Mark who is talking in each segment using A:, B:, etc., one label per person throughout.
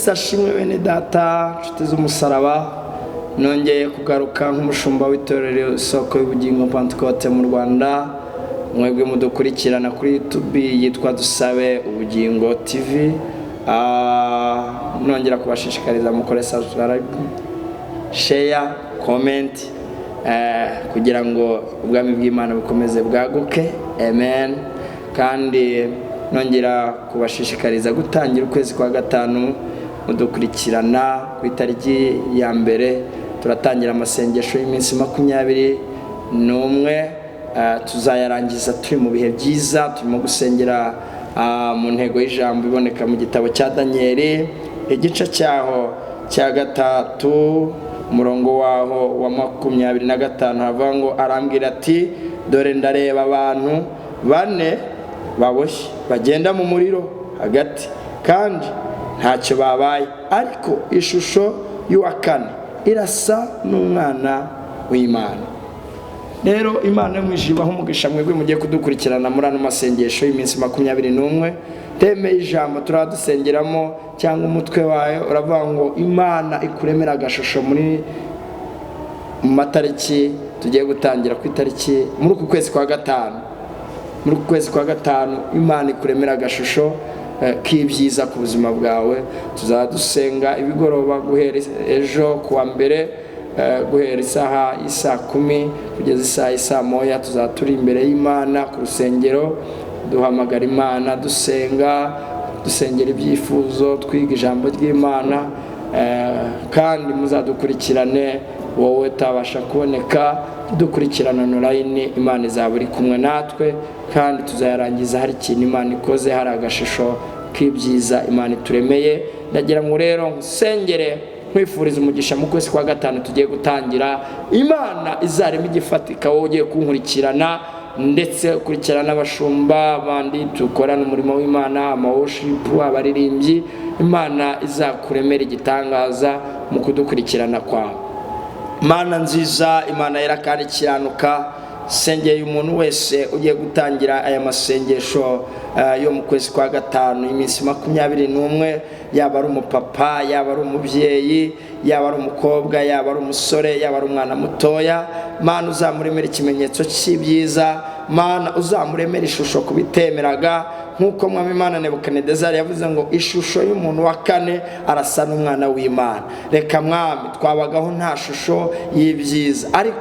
A: Yesu ashimwe bene data nshuti z'umusaraba. Nongeye kugaruka nk'umushumba w'itorero Isoko y'Ubugingo Pentecote mu Rwanda. Mwebwe mudukurikirana kuri YouTube yitwa Dusabe Ubugingo TV. Nongera kubashishikariza mukore subscribe, share, comment kugira ngo ubwami bw'Imana bukomeze bwaguke. Amen. Kandi nongera kubashishikariza gutangira ukwezi kwa gatanu mudukurikirana ku itariki ya mbere. Turatangira amasengesho y'iminsi 21. Tuzayarangiza turi mu bihe byiza. Turimo gusengera mu ntego y'ijambo iboneka mu gitabo cya Danieli igice cyaho cya gatatu umurongo waho wa 25 havuga ngo, arambwira ati dore ndareba abantu 4 baboshye bagenda mu muriro hagati kandi ntacyo babaye, ariko ishusho y'uwa 4 irasa n'umwana w'Imana. Rero Imana yo mwishibaho umugisha mwebwe mugiye kudukurikirana muri ano masengesho y'iminsi 21. Teme y'ijambo turadusengeramo cyangwa umutwe wayo uravuga ngo Imana ikuremera agashusho muri matariki tugiye gutangira ku itariki muri uku kwezi kwa gatanu. Muri uku kwezi kwa gatanu Imana ikuremera agashusho k'ibyiza ku buzima bwawe. Tuzadusenga ibigoroba guhera ejo kuwa mbere guhera isaha 10 kugeza isaha 1 tuzaturi imbere y'Imana ku rusengero duhamagara Imana dusengera ibyifuzo, twiga ijambo ry'Imana. Kandi muzadukurikirane wowe tabasha kuboneka dukurikirana online. Imana izaba iri kumwe natwe kandi tuzayarangiza hari ikintu Imana ikoze, hari agashusho k'ibyiza Imana ituremeye. Ndagira ngo rero nsengere kwifuriza umugisha mu kwezi kwa gatanu tugiye gutangira. Imana izarema igifatika wowe ugiye kunkurikirana ndetse ukurikirana abashumba bandi tukorana umurimo w'Imana, amaworship, abaririmbyi. Imana izakuremera igitangaza mu kudukurikirana kwawe. Mana nziza, Imana yera kandi kiranuka, sengeye umuntu wese ugiye gutangira aya masengesho yo mu kwezi kwa gatanu iminsi 21, yaba ari umupapa, yaba ari umubyeyi, yaba ari umukobwa, yaba ari umusore, yaba ari umwana mutoya. Mana uzamuremera ikimenyetso cy'ibyiza, Mana uzamuremera ishusho kubitemeraga, nkuko Mwami Imana Nebukadinezari yavuze ngo ishusho y'umuntu wa 4 arasa n'umwana w'Imana. Reka Mwami twabagaho nta shusho y'ibyiza, ariko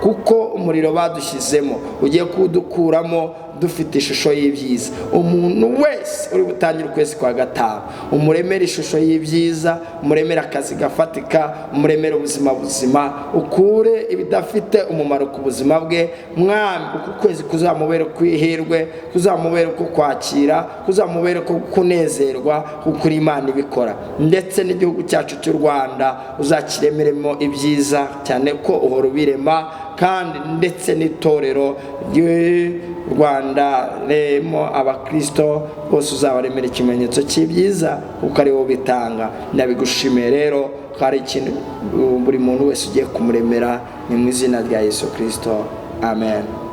A: kuko umuriro badushyizemo ugiye kudukuramo dufite ishusho y'ibyiza. Umuntu wese uri gutangira ukwezi kwa gatanu umuremera ishusho y'ibyiza, umuremera akazi gafatika, umuremera ubuzima buzima, ukure ibidafite umumaro ku buzima bwe. Mwami uku kwezi kuzamubera kwihirwe, kuzamubera ko kwakira, kuzamubera ko kunezerwa kuko Imana ibikora. Ndetse n'igihugu cyacu cy'u Rwanda uzakiremeremo ibyiza cyane ko uhora ubirema, kandi ndetse n'itorero ry'u Rwanda remo abakristo bose uzabaremera ikimenyetso cy'ibyiza kuko ari wowe bitanga. Ndabigushimiye rero hari ikintu buri muntu wese ugiye kumuremera, ni mu izina rya Yesu Kristo. Amen.